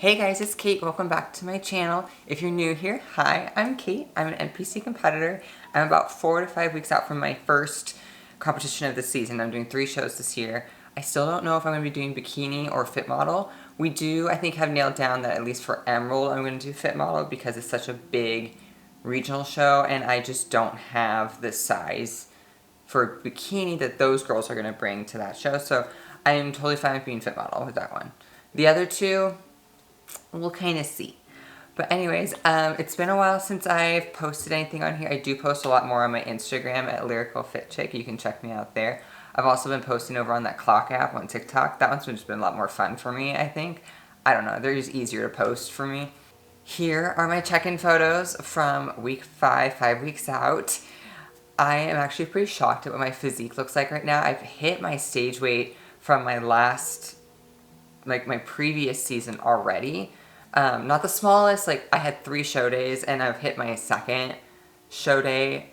Hey guys, it's Kate. Welcome back to my channel. If you're new here, hi, I'm Kate. I'm an NPC competitor. I'm about 4 to 5 weeks out from my first competition of the season. I'm doing 3 shows this year. I still don't know if I'm going to be doing bikini or fit model. We do, I think, have nailed down that at least for Emerald, I'm going to do fit model because it's such a big regional show and I just don't have the size for bikini that those girls are going to bring to that show. So I am totally fine with being fit model with that one. The other two, we'll kind of see. But anyways, it's been a while since I've posted anything on here. I do post a lot more on my Instagram at lyricalfitchick. You can check me out there. I've also been posting over on that clock app on TikTok. That one's just been a lot more fun for me, I think. I don't know, they're just easier to post for me. Here are my check-in photos from week 5 weeks out. I am actually pretty shocked at what my physique looks like right now. I've hit my stage weight from my last, like my previous season already. Not the smallest, like I had 3 show days and I've hit my second show day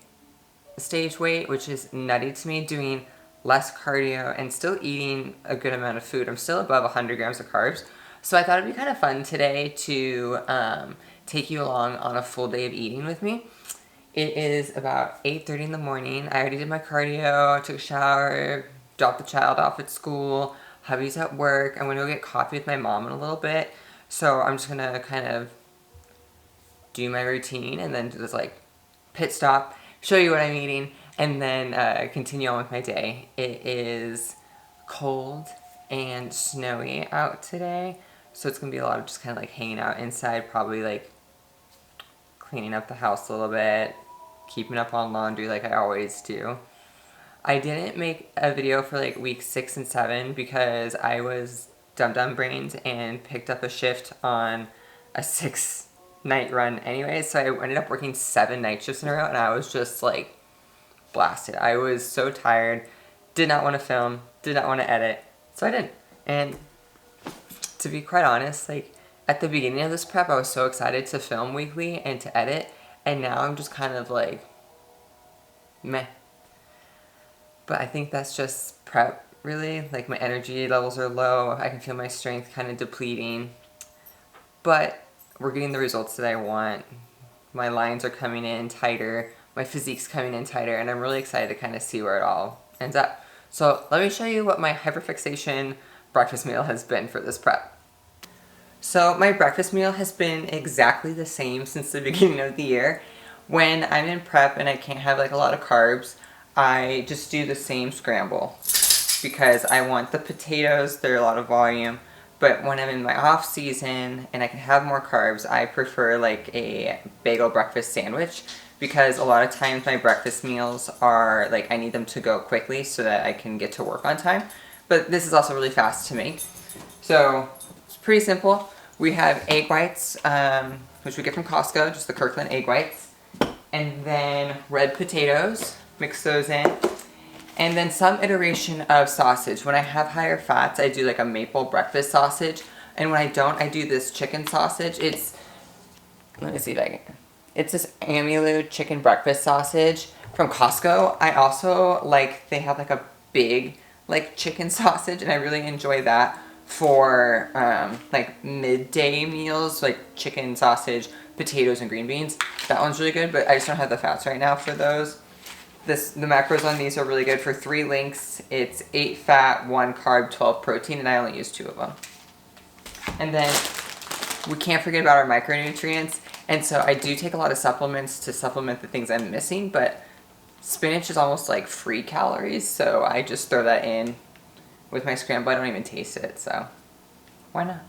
stage weight, which is nutty to me, doing less cardio and still eating a good amount of food. I'm still above 100 grams of carbs. So I thought it'd be kind of fun today to take you along on a full day of eating with me. It is about 8:30 in the morning. I already did my cardio, I took a shower, dropped the child off at school, hubby's at work. I'm gonna go get coffee with my mom in a little bit. So I'm just gonna kind of do my routine and then just like pit stop, show you what I'm eating, and then continue on with my day. It is cold and snowy out today, so it's gonna be a lot of just kind of like hanging out inside, probably like cleaning up the house a little bit, keeping up on laundry like I always do. I didn't make a video for like week 6 and 7 because I was dum brains and picked up a shift on a 6-night run anyway, so I ended up working 7 night shifts in a row and I was just like blasted. I was so tired, did not want to film, did not want to edit, so I didn't. And to be quite honest, like at the beginning of this prep I was so excited to film weekly and to edit, and now I'm just kind of like meh. But I think that's just prep, really. Like my energy levels are low, I can feel my strength kind of depleting. But we're getting the results that I want. My lines are coming in tighter, my physique's coming in tighter, and I'm really excited to kind of see where it all ends up. So let me show you what my hyperfixation breakfast meal has been for this prep. So my breakfast meal has been exactly the same since the beginning of the year. When I'm in prep and I can't have like a lot of carbs, I just do the same scramble because I want the potatoes, they're a lot of volume, but when I'm in my off season and I can have more carbs, I prefer like a bagel breakfast sandwich because a lot of times my breakfast meals are like I need them to go quickly so that I can get to work on time, but this is also really fast to make. So it's pretty simple. We have egg whites, which we get from Costco, just the Kirkland egg whites, and then red potatoes. Mix those in, and then some iteration of sausage. When I have higher fats, I do like a maple breakfast sausage, and when I don't, I do this chicken sausage. It's, let me see if I can, it's this Amulu chicken breakfast sausage from Costco. I also like, they have like a big like chicken sausage, and I really enjoy that for like midday meals, like chicken sausage, potatoes, and green beans. That one's really good, but I just don't have the fats right now for those. The macros on these are really good. For 3 links, it's 8 fat, 1 carb, 12 protein, and I only use 2 of them. And then we can't forget about our micronutrients, and so I do take a lot of supplements to supplement the things I'm missing, but spinach is almost like free calories, so I just throw that in with my scramble. I don't even taste it, so why not?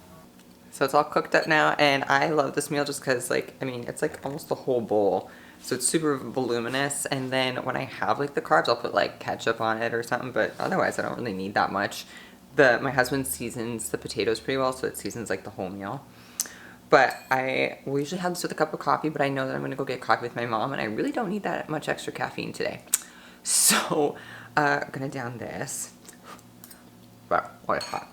So it's all cooked up now, and I love this meal just because, like, I mean, it's like almost the whole bowl. So it's super voluminous, and then when I have like the carbs, I'll put like ketchup on it or something, but otherwise I don't really need that much. My husband seasons the potatoes pretty well, so it seasons like the whole meal. But we usually have this with a cup of coffee, but I know that I'm gonna go get coffee with my mom, and I really don't need that much extra caffeine today. So I'm gonna down this. Wow, what hot.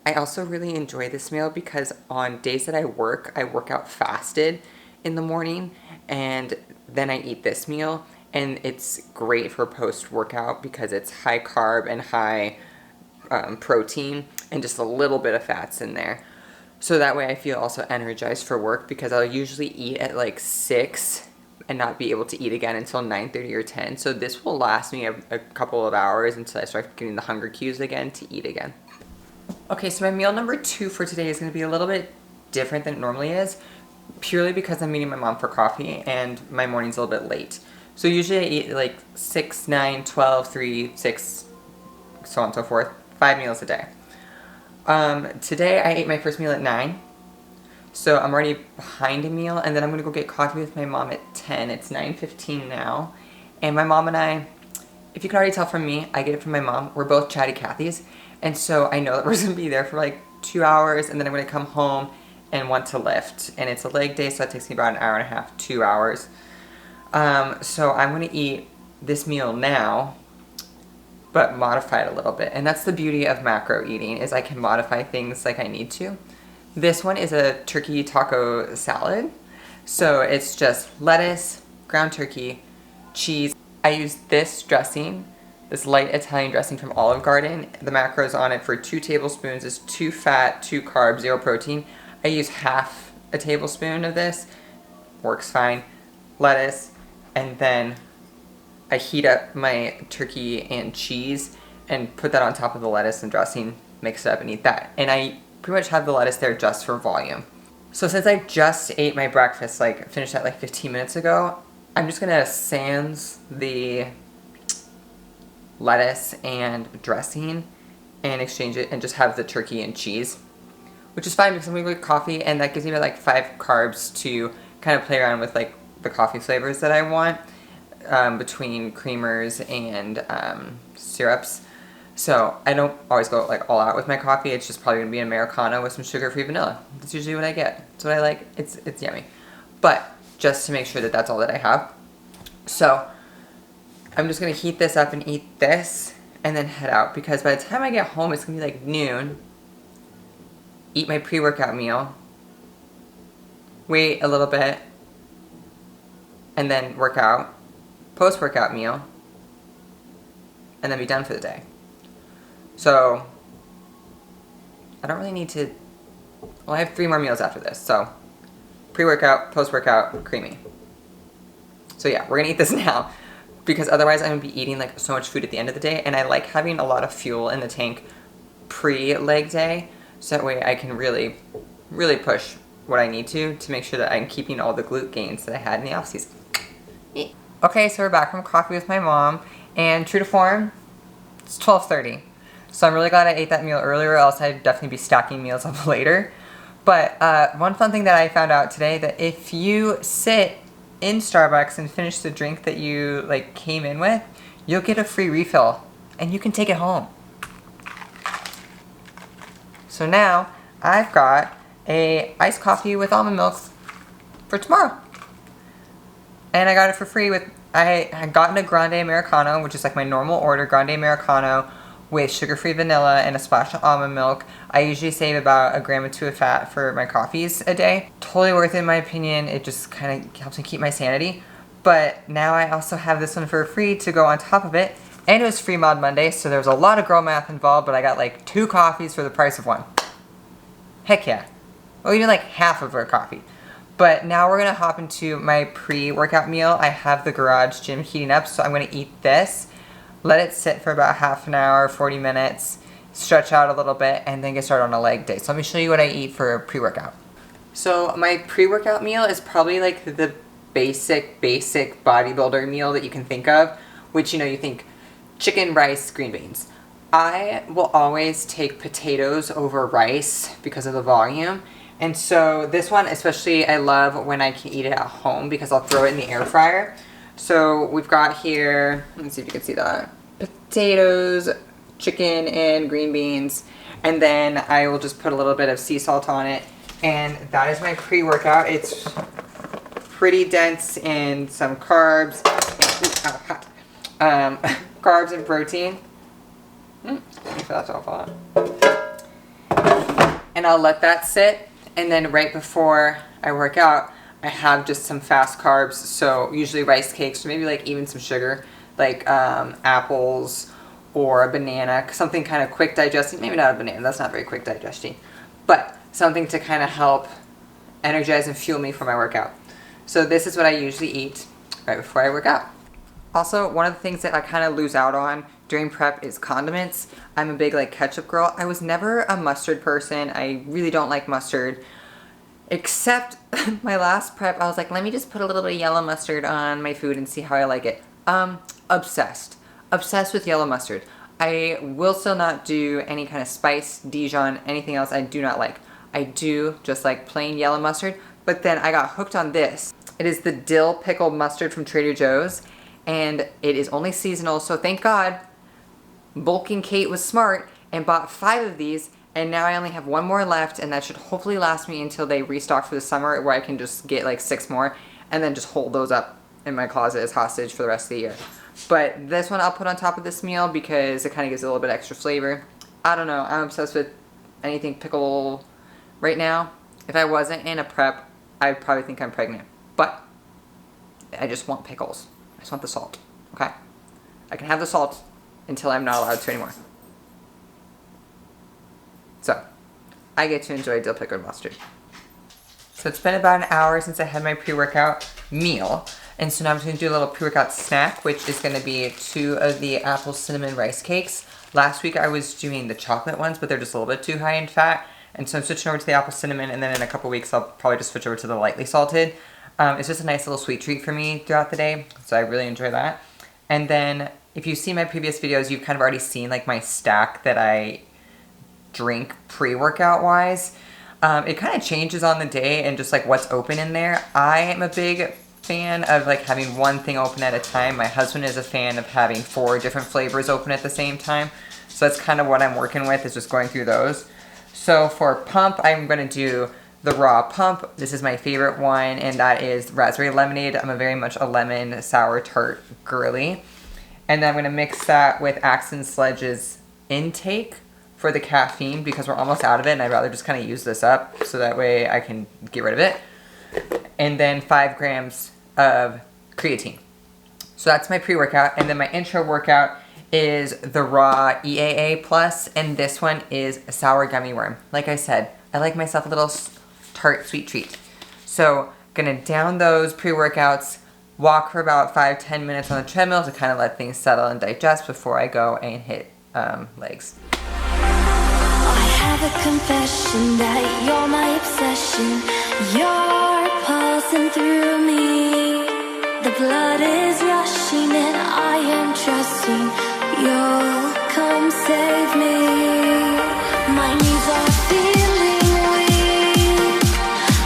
I also really enjoy this meal because on days that I work out fasted in the morning, and then I eat this meal, and it's great for post-workout because it's high carb and high protein and just a little bit of fats in there. So that way I feel also energized for work, because I'll usually eat at like 6 and not be able to eat again until 9:30 or 10. So this will last me a couple of hours until I start getting the hunger cues again to eat again. Okay, so my meal number 2 for today is going to be a little bit different than it normally is, purely because I'm meeting my mom for coffee and my morning's a little bit late. So usually I eat like 6, 9, 12, 3, 6, so on and so forth, 5 meals a day. Today I ate my first meal at 9, so I'm already behind a meal, and then I'm going to go get coffee with my mom at 10. It's 9:15 now, and my mom and I, if you can already tell from me, I get it from my mom, we're both chatty Cathys, and so I know that we're going to be there for like 2 hours, and then I'm going to come home and want to lift, and it's a leg day, so that takes me about an hour and a half, 2 hours. So I'm going to eat this meal now, but modify it a little bit. And that's the beauty of macro eating, is I can modify things like I need to. This one is a turkey taco salad. So it's just lettuce, ground turkey, cheese. I use this dressing, this light Italian dressing from Olive Garden. The macros on it for 2 tablespoons is 2 fat, 2 carbs, 0 protein. I use half a tablespoon of this, works fine. Lettuce, and then I heat up my turkey and cheese and put that on top of the lettuce and dressing, mix it up and eat that. And I pretty much have the lettuce there just for volume. So since I just ate my breakfast, like finished that like 15 minutes ago, I'm just gonna sans the lettuce and dressing and exchange it and just have the turkey and cheese, which is fine because I'm gonna get coffee, and that gives me about like 5 carbs to kind of play around with like the coffee flavors that I want, between creamers and syrups. So I don't always go like all out with my coffee. It's just probably gonna be an Americano with some sugar-free vanilla. That's usually what I get. That's what I like. It's yummy. But just to make sure that that's all that I have. So I'm just gonna heat this up and eat this and then head out, because by the time I get home it's gonna be like noon. Eat my pre-workout meal, wait a little bit, and then work out, post-workout meal, and then be done for the day. So I don't really need to, well, I have 3 more meals after this, so pre-workout, post-workout, creamy. So yeah, we're gonna eat this now, because otherwise I'm gonna be eating like so much food at the end of the day, and I like having a lot of fuel in the tank pre-leg day, so that way I can really push what I need to make sure that I'm keeping all the glute gains that I had in the off season. Okay, so we're back from coffee with my mom, and true to form, it's 12:30. So I'm really glad I ate that meal earlier, or else I'd definitely be stacking meals up later. But one fun thing that I found out today, that if you sit in Starbucks and finish the drink that you like came in with, you'll get a free refill, and you can take it home. So now I've got a iced coffee with almond milk for tomorrow. And I got it for free with, I had gotten a grande Americano, which is like my normal order, grande Americano with sugar-free vanilla and a splash of almond milk. I usually save about 1 gram or 2 of fat for my coffees a day. Totally worth it in my opinion. It just kind of helps me keep my sanity. But now I also have this one for free to go on top of it. And it was Free Mod Monday, so there was a lot of girl math involved, but I got like 2 coffees for the price of 1. Heck yeah. Well, even like half of a coffee. But now we're going to hop into my pre-workout meal. I have the garage gym heating up, so I'm going to eat this, let it sit for about half an hour, 40 minutes, stretch out a little bit, and then get started on a leg day. So let me show you what I eat for pre-workout. So my pre-workout meal is probably like the basic bodybuilder meal that you can think of, which, you know, you think chicken, rice, green beans. I will always take potatoes over rice because of the volume. And so this one especially I love when I can eat it at home, because I'll throw it in the air fryer. So we've got here, let me see if you can see that, potatoes, chicken, and green beans. And then I will just put a little bit of sea salt on it. And that is my pre-workout. It's pretty dense in some carbs. Carbs and protein. If that's all fall out. And I'll let that sit. And then right before I work out, I have just some fast carbs. So usually rice cakes, or maybe like even some sugar, like apples or a banana, something kind of quick digesting. Maybe not a banana, that's not very quick digesting. But something to kind of help energize and fuel me for my workout. So this is what I usually eat right before I work out. Also, one of the things that I kind of lose out on during prep is condiments. I'm a big like ketchup girl. I was never a mustard person. I really don't like mustard. Except my last prep, I was like, let me just put a little bit of yellow mustard on my food and see how I like it. Obsessed. Obsessed with yellow mustard. I will still not do any kind of spice, Dijon, anything else I do not like. I do just like plain yellow mustard, but then I got hooked on this. It is the dill pickled mustard from Trader Joe's, and it is only seasonal, so thank God Bulking Kate was smart and bought 5 of these, and now I only have 1 more left, and that should hopefully last me until they restock for the summer, where I can just get like 6 more and then just hold those up in my closet as hostage for the rest of the year. But this one I'll put on top of this meal because it kind of gives it a little bit extra flavor. I don't know, I'm obsessed with anything pickle right now. If I wasn't in a prep, I'd probably think I'm pregnant. But I just want pickles. I just want the salt, okay? I can have the salt until I'm not allowed to anymore. So, I get to enjoy dill pickled mustard. So it's been about an hour since I had my pre-workout meal. And so now I'm just going to do a little pre-workout snack, which is going to be 2 of the apple cinnamon rice cakes. Last week I was doing the chocolate ones, but they're just a little bit too high in fat. And so I'm switching over to the apple cinnamon, and then in a couple weeks I'll probably just switch over to the lightly salted. It's just a nice little sweet treat for me throughout the day, so I really enjoy that. And then if you've seen my previous videos, you've kind of already seen like my stack that I drink pre-workout wise. It kind of changes on the day and just like what's open in there. I am a big fan of like having one thing open at a time. My husband is a fan of having 4 different flavors open at the same time. So that's kind of what I'm working with, is just going through those. So for pump, I'm going to do the raw pump. This is my favorite one, and that is raspberry lemonade. I'm very much a lemon sour tart girly. And then I'm going to mix that with Axe and Sledge's intake for the caffeine, because we're almost out of it and I'd rather just kind of use this up so that way I can get rid of it. And then 5 grams of creatine. So that's my pre-workout. And then my intro workout is the raw EAA plus, and this one is a sour gummy worm. Like I said, I like myself a little tart sweet treat. So gonna down those pre-workouts, walk for about 5-10 minutes on the treadmill to kind of let things settle and digest before I go and hit legs. I have a confession that you're my obsession. You're pulsing through me. The blood is rushing and I am trusting you'll come save me. My knees are feeling weak.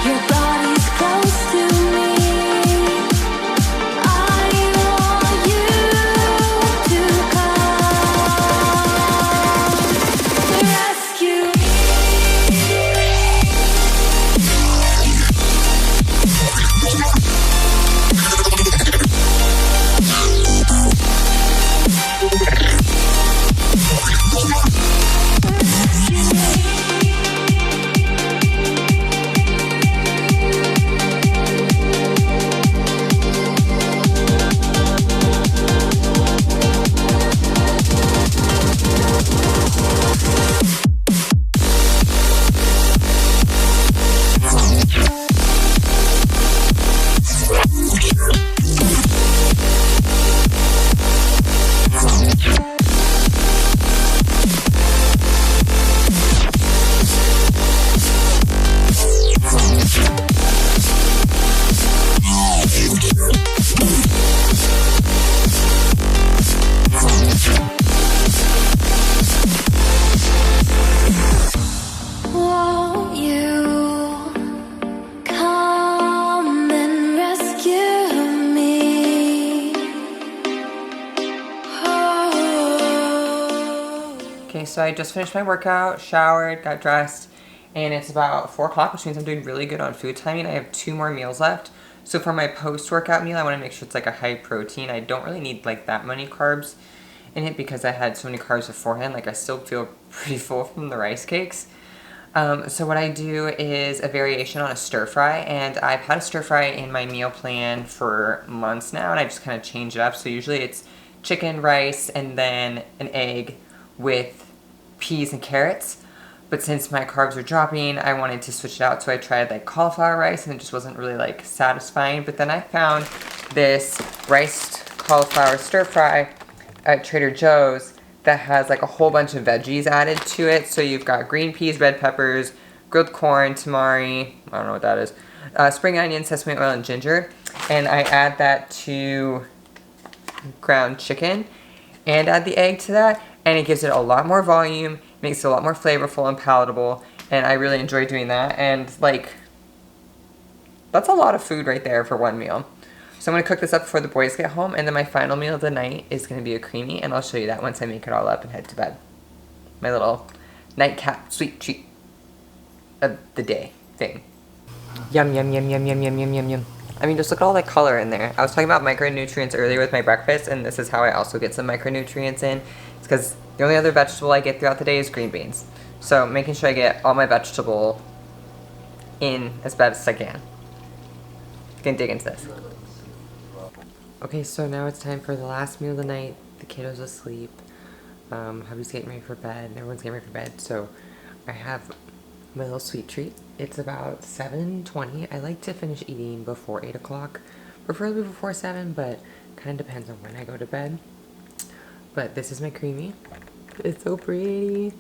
Your body's close to me. I want you to come rescue me. Okay, so I just finished my workout, showered, got dressed, and it's about 4 o'clock, which means I'm doing really good on food timing. I have 2 more meals left. So for my post-workout meal, I want to make sure it's like a high protein. I don't really need like that many carbs in it because I had so many carbs beforehand. Like I still feel pretty full from the rice cakes. So what I do is a variation on a stir fry, and I've had a stir fry in my meal plan for months now, and I just kind of change it up. So usually it's chicken, rice, and then an egg with peas and carrots. But since my carbs were dropping, I wanted to switch it out. So I tried like cauliflower rice and it just wasn't really like satisfying. But then I found this riced cauliflower stir fry at Trader Joe's that has like a whole bunch of veggies added to it. So you've got green peas, red peppers, grilled corn, tamari, I don't know what that is, spring onion, sesame oil, and ginger. And I add that to ground chicken and add the egg to that. And it gives it a lot more volume, makes it a lot more flavorful and palatable. And I really enjoy doing that. And like, that's a lot of food right there for one meal. So I'm going to cook this up before the boys get home, and then my final meal of the night is going to be a creamy, and I'll show you that once I make it all up and head to bed. My little nightcap sweet treat of the day thing. Yum, yum, yum, yum, yum, yum, yum, yum, yum. I mean, just look at all the color in there. I was talking about micronutrients earlier with my breakfast, and this is how I also get some micronutrients in. It's because the only other vegetable I get throughout the day is green beans. So making sure I get all my vegetable in as best as I can. You can dig into this. Okay, so now it's time for the last meal of the night. The kiddo's asleep. Hubby's getting ready for bed. Everyone's getting ready for bed. So I have my little sweet treat. It's about 7:20. I like to finish eating before 8 o'clock. Preferably before 7, but kind of depends on when I go to bed. But this is my creamy. It's so pretty.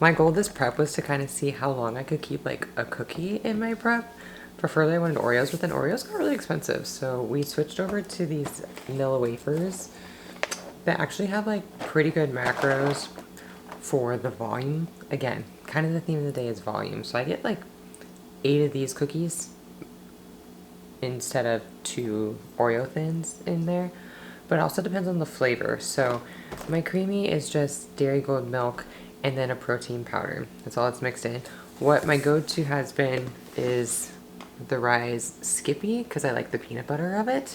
My goal this prep was to kind of see how long I could keep like a cookie in my prep. Preferably I wanted Oreos, but then Oreos got really expensive. So we switched over to these Nilla wafers that actually have like pretty good macros for the volume. Again, kind of the theme of the day is volume. So I get like 8 of these cookies instead of 2 Oreo thins in there. But it also depends on the flavor. So my creamy is just Dairy Gold milk and then a protein powder. That's all it's mixed in. What my go-to has been is the Rise Skippy, because I like the peanut butter of it.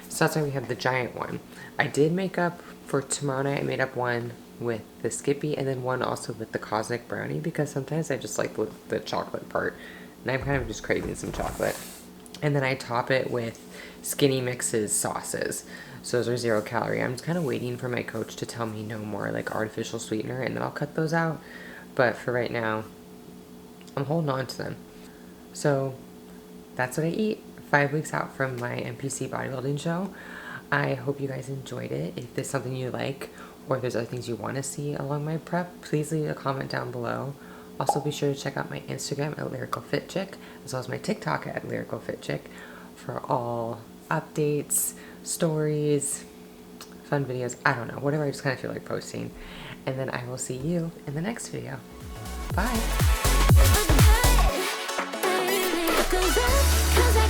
So that's why we have the giant one. I did make up for tomorrow night. I made up one with the Skippy and then one also with the Cosmic Brownie, because sometimes I just like the chocolate part. And I'm kind of just craving some chocolate. And then I top it with Skinny Mix's sauces. So those are 0 calorie. I'm just kind of waiting for my coach to tell me no more like artificial sweetener, and then I'll cut those out. But for right now, I'm holding on to them. So that's what I eat 5 weeks out from my NPC bodybuilding show. I hope you guys enjoyed it. If there's something you like, or if there's other things you want to see along my prep, please leave a comment down below. Also, be sure to check out my Instagram at lyricalfitchick, as well as my TikTok at lyricalfitchick for all updates, stories, fun videos, I don't know, whatever I just kind of feel like posting. And then I will see you in the next video. Bye! Cause I